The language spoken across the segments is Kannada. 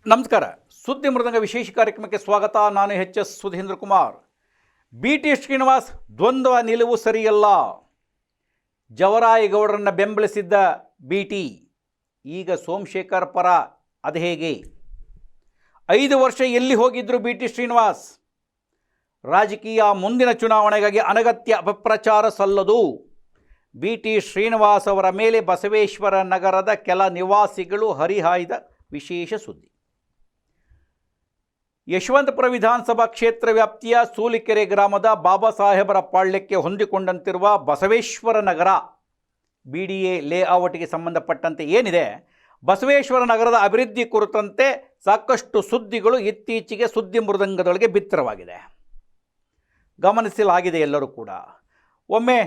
ನಮಸ್ಕಾರ. ಸುದ್ದಿ ಮೃದಂಗ ವಿಶೇಷ ಕಾರ್ಯಕ್ರಮಕ್ಕೆ ಸ್ವಾಗತ. ನಾನು ಎಚ್ ಸುಧೀಂದ್ರ ಕುಮಾರ್. BT ಶ್ರೀನಿವಾಸ್ ದ್ವಂದ್ವ ನಿಲುವು ಸರಿಯಲ್ಲ. ಜವರಾಯಗೌಡರನ್ನು ಬೆಂಬಲಿಸಿದ್ದ BT ಈಗ ಸೋಮಶೇಖರ್ ಪರ. ಅದು ಹೇಗೆ? 5 ವರ್ಷ ಎಲ್ಲಿ ಹೋಗಿದ್ದರು BT ಶ್ರೀನಿವಾಸ್? ರಾಜಕೀಯ ಮುಂದಿನ ಚುನಾವಣೆಗಾಗಿ ಅನಗತ್ಯ ಅಪಪ್ರಚಾರ ಸಲ್ಲದು. BT ಶ್ರೀನಿವಾಸ್ ಅವರ ಮೇಲೆ ಬಸವೇಶ್ವರ ನಗರದ ಕೆಲ ನಿವಾಸಿಗಳು ಹರಿಹಾಯ್ದ ವಿಶೇಷ ಸುದ್ದಿ. ಯಶವಂತಪುರ ವಿಧಾನಸಭಾ ಕ್ಷೇತ್ರ ವ್ಯಾಪ್ತಿಯ ಸೂಲಿಕೆರೆ ಗ್ರಾಮದ ಬಾಬಾ ಸಾಹೇಬರ ಪಾಳ್ಯಕ್ಕೆ ಹೊಂದಿಕೊಂಡಂತಿರುವ ಬಸವೇಶ್ವರ ನಗರ BDA ಲೇಔಟ್ಗೆ ಸಂಬಂಧಪಟ್ಟಂತೆ ಏನಿದೆ, ಬಸವೇಶ್ವರ ನಗರದ ಅಭಿವೃದ್ಧಿ ಕುರಿತಂತೆ ಸಾಕಷ್ಟು ಸುದ್ದಿಗಳು ಇತ್ತೀಚೆಗೆ ಸುದ್ದಿ ಮೃದಂಗದೊಳಗೆ ಬಿತ್ತರವಾಗಿದೆ. ಗಮನಿಸಲಾಗಿದೆ ಎಲ್ಲರೂ ಕೂಡ. ಒಮ್ಮೆ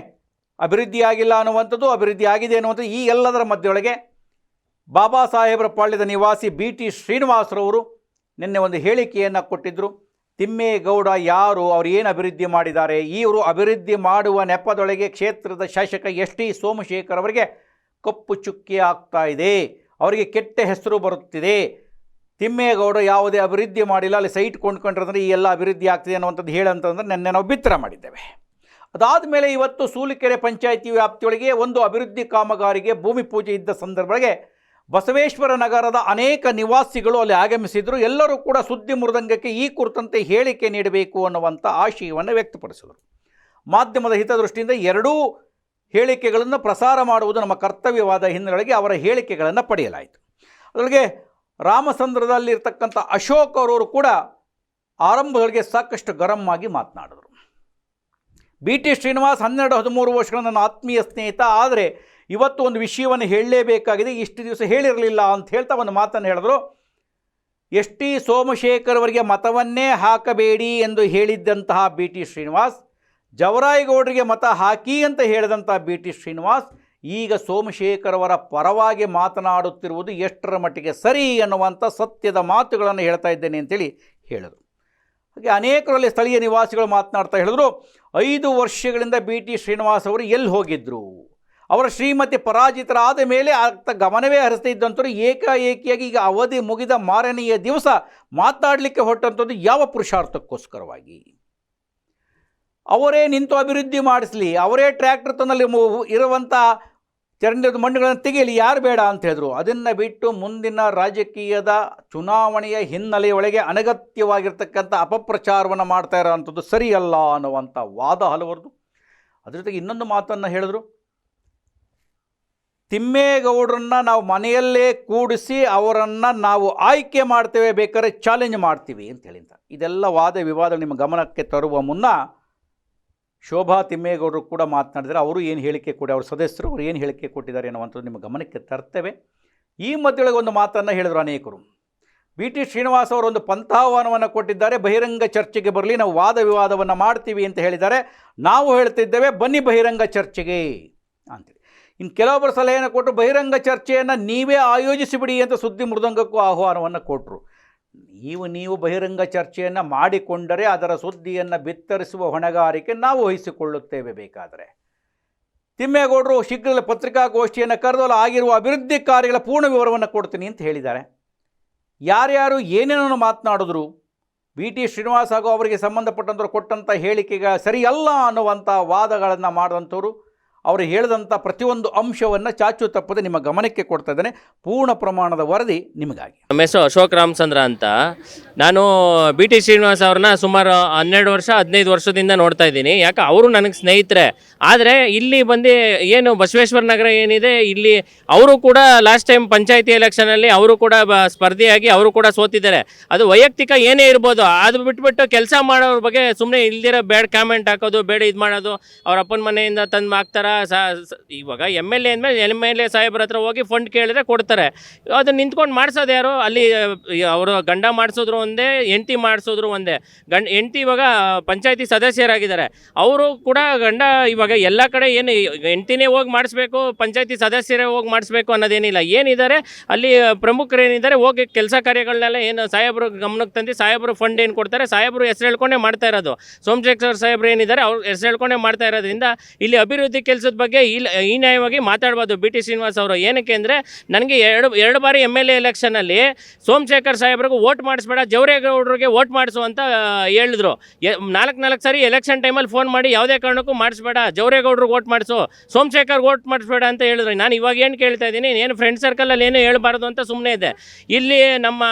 ಅಭಿವೃದ್ಧಿ ಆಗಿಲ್ಲ ಅನ್ನುವಂಥದ್ದು, ಅಭಿವೃದ್ಧಿ ಆಗಿದೆ ಅನ್ನುವಂಥದ್ದು. ಈ ಎಲ್ಲದರ ಮಧ್ಯೆಯೊಳಗೆ ಬಾಬಾ ಸಾಹೇಬರ ಪಾಳ್ಯದ ನಿವಾಸಿ BT ಶ್ರೀನಿವಾಸರವರು ನಿನ್ನೆ ಒಂದು ಹೇಳಿಕೆಯನ್ನು ಕೊಟ್ಟಿದ್ದರು. ತಿಮ್ಮೇಗೌಡ ಯಾರು, ಅವರು ಏನು ಅಭಿವೃದ್ಧಿ ಮಾಡಿದ್ದಾರೆ, ಇವರು ಅಭಿವೃದ್ಧಿ ಮಾಡುವ ನೆಪದೊಳಗೆ ಕ್ಷೇತ್ರದ ಶಾಸಕ ST ಸೋಮಶೇಖರ್ ಅವರಿಗೆ ಕಪ್ಪು ಚುಕ್ಕಿ ಆಗ್ತಾ ಇದೆ, ಅವರಿಗೆ ಕೆಟ್ಟ ಹೆಸರು ಬರುತ್ತಿದೆ. ತಿಮ್ಮೇಗೌಡ ಯಾವುದೇ ಅಭಿವೃದ್ಧಿ ಮಾಡಿಲ್ಲ, ಅಲ್ಲಿ ಸೈಟ್ ಕೊಂಡ್ಕೊಂಡ್ರೆ ಈ ಎಲ್ಲ ಅಭಿವೃದ್ಧಿ ಆಗ್ತಿದೆ ಅನ್ನುವಂಥದ್ದು ಹೇಳಂತಂದ್ರೆ ನಿನ್ನೆ ನಾವು ಬಿತ್ತರ ಮಾಡಿದ್ದೇವೆ. ಅದಾದ ಮೇಲೆ ಇವತ್ತು ಸೂಲಿಕೆರೆ ಪಂಚಾಯಿತಿ ವ್ಯಾಪ್ತಿಯೊಳಗೆ ಒಂದು ಅಭಿವೃದ್ಧಿ ಕಾಮಗಾರಿಗೆ ಭೂಮಿ ಪೂಜೆ ಇದ್ದ ಸಂದರ್ಭದೊಳಗೆ ಬಸವೇಶ್ವರ ನಗರದ ಅನೇಕ ನಿವಾಸಿಗಳು ಅಲ್ಲಿ ಆಗಮಿಸಿದರು. ಎಲ್ಲರೂ ಕೂಡ ಸುದ್ದಿ ಮೃದಂಗಕ್ಕೆ ಈ ಕುರಿತಂತೆ ಹೇಳಿಕೆ ನೀಡಬೇಕು ಅನ್ನುವಂಥ ಆಶಯವನ್ನು ವ್ಯಕ್ತಪಡಿಸಿದರು. ಮಾಧ್ಯಮದ ಹಿತದೃಷ್ಟಿಯಿಂದ ಎರಡೂ ಹೇಳಿಕೆಗಳನ್ನು ಪ್ರಸಾರ ಮಾಡುವುದು ನಮ್ಮ ಕರ್ತವ್ಯವಾದ ಹಿನ್ನೆಲೆಗೆ ಅವರ ಹೇಳಿಕೆಗಳನ್ನು ಪಡೆಯಲಾಯಿತು. ಅದರೊಳಗೆ ರಾಮಸಂದ್ರದಲ್ಲಿರ್ತಕ್ಕಂಥ ಅಶೋಕ್ ಅವರವರು ಕೂಡ ಆರಂಭದೊಳಗೆ ಸಾಕಷ್ಟು ಗರಂ ಆಗಿ ಮಾತನಾಡಿದರು. BT ಶ್ರೀನಿವಾಸ್ 12-13 ವರ್ಷಗಳ ನನ್ನ ಆತ್ಮೀಯ ಸ್ನೇಹಿತ, ಆದರೆ ಇವತ್ತು ಒಂದು ವಿಷಯವನ್ನು ಹೇಳಲೇಬೇಕಾಗಿದೆ, ಇಷ್ಟು ದಿವಸ ಹೇಳಿರಲಿಲ್ಲ ಅಂತ ಹೇಳ್ತಾ ಒಂದು ಮಾತನ್ನು ಹೇಳಿದ್ರು. ST ಸೋಮಶೇಖರ್ ಅವರಿಗೆ ಮತವನ್ನೇ ಹಾಕಬೇಡಿ ಎಂದು ಹೇಳಿದ್ದಂತಹ BT ಶ್ರೀನಿವಾಸ್, ಜವರಾಯಗೌಡರಿಗೆ ಮತ ಹಾಕಿ ಅಂತ ಹೇಳಿದಂಥ BT ಶ್ರೀನಿವಾಸ್ ಈಗ ಸೋಮಶೇಖರ್ ಅವರ ಪರವಾಗಿ ಮಾತನಾಡುತ್ತಿರುವುದು ಎಷ್ಟರ ಮಟ್ಟಿಗೆ ಸರಿ ಅನ್ನುವಂಥ ಸತ್ಯದ ಮಾತುಗಳನ್ನು ಹೇಳ್ತಾ ಇದ್ದೇನೆ ಅಂತೇಳಿ ಹೇಳಿದರು. ಹಾಗೆ ಅನೇಕರಲ್ಲಿ ಸ್ಥಳೀಯ ನಿವಾಸಿಗಳು ಮಾತನಾಡ್ತಾ ಹೇಳಿದ್ರು, 5 ವರ್ಷಗಳಿಂದ BT ಶ್ರೀನಿವಾಸ್ ಅವರು ಎಲ್ಲಿ ಹೋಗಿದ್ದರು, ಅವರ ಶ್ರೀಮತಿ ಪರಾಜಿತರಾದ ಮೇಲೆ ಆತ ಗಮನವೇ ಹರಿಸ್ತಾ ಇದ್ದಂಥವ್ರು ಏಕಾಏಕಿಯಾಗಿ ಈಗ ಅವಧಿ ಮುಗಿದ ಮಾರನೆಯ ದಿವಸ ಮಾತನಾಡಲಿಕ್ಕೆ ಹೊರಟಂಥದ್ದು ಯಾವ ಪುರುಷಾರ್ಥಕ್ಕೋಸ್ಕರವಾಗಿ? ಅವರೇ ನಿಂತು ಅಭಿವೃದ್ಧಿ ಮಾಡಿಸಲಿ, ಅವರೇ ಟ್ರ್ಯಾಕ್ಟರ್ ತನ್ನಲ್ಲಿ ಇರುವಂಥ ಚರಂಡಿದ ಮಣ್ಣುಗಳನ್ನು ತೆಗೆಯಲಿ, ಯಾರು ಬೇಡ ಅಂತ ಹೇಳಿದ್ರು. ಅದನ್ನು ಬಿಟ್ಟು ಮುಂದಿನ ರಾಜಕೀಯದ ಚುನಾವಣೆಯ ಹಿನ್ನೆಲೆಯೊಳಗೆ ಅನಗತ್ಯವಾಗಿರ್ತಕ್ಕಂಥ ಅಪಪ್ರಚಾರವನ್ನು ಮಾಡ್ತಾ ಇರೋವಂಥದ್ದು ಸರಿಯಲ್ಲ ಅನ್ನುವಂಥ ವಾದ ಹಲವರದು. ಅದ್ರ ಜೊತೆಗೆ ಇನ್ನೊಂದು ಮಾತನ್ನು ಹೇಳಿದ್ರು, ತಿಮ್ಮೇಗೌಡರನ್ನು ನಾವು ಮನೆಯಲ್ಲೇ ಕೂಡಿಸಿ ಅವರನ್ನು ನಾವು ಆಯ್ಕೆ ಮಾಡ್ತೇವೆ, ಬೇಕಾದ್ರೆ ಚಾಲೆಂಜ್ ಮಾಡ್ತೀವಿ ಅಂತ ಹೇಳಿಂತ. ಇದೆಲ್ಲ ವಾದ ವಿವಾದ ನಿಮ್ಮ ಗಮನಕ್ಕೆ ತರುವ ಮುನ್ನ ಶೋಭಾ ತಿಮ್ಮೇಗೌಡರು ಕೂಡ ಮಾತನಾಡಿದರೆ, ಅವರು ಏನು ಹೇಳಿಕೆ ಕೊಡಿ, ಅವ್ರ ಸದಸ್ಯರು ಅವರು ಏನು ಹೇಳಿಕೆ ಕೊಟ್ಟಿದ್ದಾರೆ ಅನ್ನುವಂಥದ್ದು ನಿಮ್ಮ ಗಮನಕ್ಕೆ ತರ್ತೇವೆ. ಈ ಮಧ್ಯೊಳಗೆ ಒಂದು ಮಾತನ್ನು ಹೇಳಿದರು ಅನೇಕರು. BT ಶ್ರೀನಿವಾಸ್ ಅವರು ಒಂದು ಪಂಥಾಹ್ವಾನವನ್ನು ಕೊಟ್ಟಿದ್ದಾರೆ, ಬಹಿರಂಗ ಚರ್ಚೆಗೆ ಬರಲಿ, ನಾವು ವಾದ ವಿವಾದವನ್ನು ಮಾಡ್ತೀವಿ ಅಂತ ಹೇಳಿದ್ದಾರೆ. ನಾವು ಹೇಳ್ತಿದ್ದೇವೆ ಬನ್ನಿ ಬಹಿರಂಗ ಚರ್ಚೆಗೆ ಅಂತೇಳಿ. ಇನ್ನು ಕೆಲವೊಬ್ಬರು ಸಲಹೆಯನ್ನು ಕೊಟ್ಟರು, ಬಹಿರಂಗ ಚರ್ಚೆಯನ್ನು ನೀವೇ ಆಯೋಜಿಸಿಬಿಡಿ ಅಂತ ಸುದ್ದಿ ಮೃದಂಗಕ್ಕೂ ಆಹ್ವಾನವನ್ನು ಕೊಟ್ಟರು. ನೀವು ಬಹಿರಂಗ ಚರ್ಚೆಯನ್ನು ಮಾಡಿಕೊಂಡರೆ ಅದರ ಸುದ್ದಿಯನ್ನು ಬಿತ್ತರಿಸುವ ಹೊಣೆಗಾರಿಕೆ ನಾವು ವಹಿಸಿಕೊಳ್ಳುತ್ತೇವೆ. ಬೇಕಾದರೆ ತಿಮ್ಮೇಗೌಡರು ಶೀಘ್ರದಲ್ಲೇ ಪತ್ರಿಕಾಗೋಷ್ಠಿಯನ್ನು ಕರೆದಲ್ಲ ಆಗಿರುವ ಅಭಿವೃದ್ಧಿ ಕಾರ್ಯಗಳ ಪೂರ್ಣ ವಿವರವನ್ನು ಕೊಡ್ತೀನಿ ಅಂತ ಹೇಳಿದ್ದಾರೆ. ಯಾರ್ಯಾರು ಏನೇನನ್ನು ಮಾತನಾಡಿದ್ರು, BT ಶ್ರೀನಿವಾಸ್ ಹಾಗೂ ಅವರಿಗೆ ಸಂಬಂಧಪಟ್ಟಂಥವ್ರು ಕೊಟ್ಟಂಥ ಹೇಳಿಕೆಗೆ ಸರಿಯಲ್ಲ ಅನ್ನುವಂಥ ವಾದಗಳನ್ನು ಮಾಡಿದಂಥವ್ರು, ಅವರು ಹೇಳಿದಂಥ ಪ್ರತಿಯೊಂದು ಅಂಶವನ್ನು ಚಾಚು ತಪ್ಪದೆ ನಿಮ್ಮ ಗಮನಕ್ಕೆ ಕೊಡ್ತಾ ಇದ್ದೇನೆ. ಪೂರ್ಣ ಪ್ರಮಾಣದ ವರದಿ ನಿಮಗಾಗಿ. ನಮ್ಮ ಹೆಸರು ಅಶೋಕ್ ರಾಮಚಂದ್ರ ಅಂತ. ನಾನು BT ಶ್ರೀನಿವಾಸ್ ಅವ್ರನ್ನ ಸುಮಾರು 12 ವರ್ಷ 15 ವರ್ಷದಿಂದ ನೋಡ್ತಾ ಇದ್ದೀನಿ. ಯಾಕೆ ಅವರು ನನಗೆ ಸ್ನೇಹಿತರೆ. ಆದರೆ ಇಲ್ಲಿ ಬಂದು ಏನು ಬಸವೇಶ್ವರ ನಗರ ಏನಿದೆ, ಇಲ್ಲಿ ಅವರು ಕೂಡ ಲಾಸ್ಟ್ ಟೈಮ್ ಪಂಚಾಯತಿ ಎಲೆಕ್ಷನಲ್ಲಿ ಅವರು ಕೂಡ ಸ್ಪರ್ಧೆಯಾಗಿ ಅವರು ಕೂಡ ಸೋತಿದ್ದಾರೆ. ಅದು ವೈಯಕ್ತಿಕ ಏನೇ ಇರ್ಬೋದು, ಅದು ಬಿಟ್ಬಿಟ್ಟು ಕೆಲಸ ಮಾಡೋರ ಬಗ್ಗೆ ಸುಮ್ಮನೆ ಇಲ್ದಿರೋ ಬೇಡ ಕಾಮೆಂಟ್ ಹಾಕೋದು, ಬೇಡ ಇದು ಮಾಡೋದು, ಅವ್ರ ಅಪ್ಪನ ಮನೆಯಿಂದ ತಂದು ಹಾಕ್ತಾರ. ಇವಾಗ MLA ಅಂದಮೇಲೆ MLA ಸಾಹೇಬ್ರ ಹತ್ರ ಹೋಗಿ ಫಂಡ್ ಕೇಳಿದ್ರೆ ಕೊಡ್ತಾರೆ. ಅದು ನಿಂತ್ಕೊಂಡು ಮಾಡಿಸೋದು ಯಾರು? ಅಲ್ಲಿ ಅವರು ಗಂಡ ಮಾಡಿಸೋದ್ರು ಒಂದೇ, ಹೆಂಡತಿ ಮಾಡಿಸೋದ್ರು ಒಂದೇ. ಹೆಂಡತಿ ಇವಾಗ ಪಂಚಾಯತಿ ಸದಸ್ಯರಾಗಿದ್ದಾರೆ. ಅವರು ಕೂಡ ಗಂಡ ಇವಾಗ ಎಲ್ಲ ಕಡೆ ಏನು ಹೆಂಡತಿನೇ ಹೋಗಿ ಮಾಡಿಸ್ಬೇಕು, ಪಂಚಾಯತಿ ಸದಸ್ಯರೇ ಹೋಗಿ ಮಾಡಿಸ್ಬೇಕು ಅನ್ನೋದೇನಿಲ್ಲ. ಏನಿದ್ದಾರೆ ಅಲ್ಲಿ ಪ್ರಮುಖರು ಏನಿದ್ದಾರೆ ಹೋಗಿ ಕೆಲಸ ಕಾರ್ಯಗಳನ್ನೆಲ್ಲ ಏನು ಸಾಹೇಬರು ಗಮನಕ್ಕೆ ತಂದು ಸಾಹೇಬರು ಫಂಡ್ ಏನು ಕೊಡ್ತಾರೆ, ಸಾಹೇಬರು ಹೆಸರು ಹೇಳ್ಕೊಂಡೇ ಮಾಡ್ತಾ ಇರೋದು. ಸೋಮಶೇಖರ್ ಸಾಹೇಬ್ರು ಏನಿದ್ದಾರೆ ಅವ್ರು ಹೆಸರು ಹೇಳ್ಕೊಂಡೇ ಮಾಡ್ತಾ ಇರೋದ್ರಿಂದ ಇಲ್ಲಿ ಅಭಿವೃದ್ಧಿ ಕೆಲಸ ಕೆಲಸದ ಬಗ್ಗೆ ಈ ನ್ಯಾಯವಾಗಿ ಮಾತಾಡ್ಬೋದು ಬಿ ಟಿ ಶ್ರೀನಿವಾಸ್ ಅವರು. ಏನಕ್ಕೆ ಅಂದರೆ ನನಗೆ ಎರಡು ಬಾರಿ MLA ಎಲೆಕ್ಷನಲ್ಲಿ ಸೋಮಶೇಖರ್ ಸಾಹೇಬ್ರಿಗೂ ವೋಟ್ ಮಾಡಿಸ್ಬೇಡ, ಜವರೇಗೌಡರಿಗೆ ವೋಟ್ ಮಾಡಿಸು ಅಂತ ಹೇಳಿದ್ರು. 4 ಸಾರಿ ಎಲೆಕ್ಷನ್ ಟೈಮಲ್ಲಿ ಫೋನ್ ಮಾಡಿ ಯಾವುದೇ ಕಾರಣಕ್ಕೂ ಮಾಡಿಸ್ಬೇಡ, ಜವರೇಗೌಡರಿಗೆ ವೋಟ್ ಮಾಡಿಸು, ಸೋಮಶೇಖರ್ ವೋಟ್ ಮಾಡಿಸ್ಬೇಡ ಅಂತ ಹೇಳಿದ್ರು. ನಾನು ಇವಾಗ ಏನು ಕೇಳ್ತಾ ಇದ್ದೀನಿ, ಏನು ಫ್ರೆಂಡ್ ಸರ್ಕಲಲ್ಲಿ ಏನು ಹೇಳಬಾರ್ದು ಅಂತ ಸುಮ್ಮನೆ ಇದೆ. ಇಲ್ಲಿ ನಮ್ಮ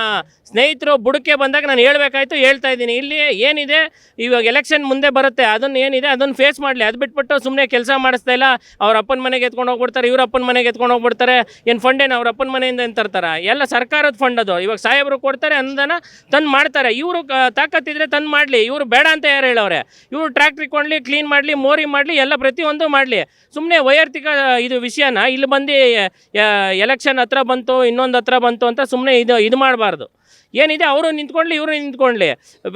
ಸ್ನೇಹಿತರು ಬುಡಕ್ಕೆ ಬಂದಾಗ ನಾನು ಹೇಳಬೇಕಾಯ್ತು, ಹೇಳ್ತಾ ಇದ್ದೀನಿ. ಇಲ್ಲಿ ಏನಿದೆ, ಇವಾಗ ಎಲೆಕ್ಷನ್ ಮುಂದೆ ಬರುತ್ತೆ, ಅದನ್ನು ಏನಿದೆ ಅದನ್ನು ಫೇಸ್ ಮಾಡಲಿ. ಅದು ಬಿಟ್ಬಿಟ್ಟು ಸುಮ್ಮನೆ ಕೆಲಸ ಮಾಡಿಸ್ತಾ ಇಲ್ಲ, ಅವ್ರ ಅಪ್ಪನ ಮನೆಗೆ ಎತ್ಕೊಂಡು ಹೋಗ್ಬಿಡ್ತಾರೆ, ಇವ್ರ ಅಪ್ಪನ ಮನೆಗೆ ಎತ್ಕೊಂಡು ಹೋಗ್ಬಿಡ್ತಾರೆ. ಏನು ಫಂಡ್ ಏನು ಅವ್ರ ಅಪ್ಪನ ಮನೆಯಿಂದ ಏನು ತರ್ತಾರೆ? ಎಲ್ಲ ಸರ್ಕಾರದ ಫಂಡ್ ಅದು. ಇವಾಗ ಸಾಹೇಬರು ಕೊಡ್ತಾರೆ, ಅನುದಾನ ತಂದು ಮಾಡ್ತಾರೆ. ಇವರು ತಾಕತ್ತಿದ್ರೆ ತಂದು ಮಾಡಲಿ, ಇವರು ಬೇಡ ಅಂತ ಯಾರು ಹೇಳವ್ರೆ? ಇವರು ಟ್ರ್ಯಾಕ್ಟ್ರಿ ಕೊಂಡ್ಲಿ, ಕ್ಲೀನ್ ಮಾಡಲಿ, ಮೋರಿ ಮಾಡಲಿ, ಎಲ್ಲ ಪ್ರತಿಯೊಂದು ಮಾಡಲಿ. ಸುಮ್ಮನೆ ವೈಯಕ್ತಿಕ ಇದು ವಿಷಯನ ಇಲ್ಲಿ ಬಂದು ಎಲೆಕ್ಷನ್ ಹತ್ರ ಬಂತು, ಇನ್ನೊಂದು ಹತ್ರ ಬಂತು ಅಂತ ಸುಮ್ಮನೆ ಇದು ಮಾಡಬಾರ್ದು. ಏನಿದೆ ಅವರು ನಿಂತ್ಕೊಳ್ಳಿ, ಇವರು ನಿಂತ್ಕೊಳ್ಳಿ.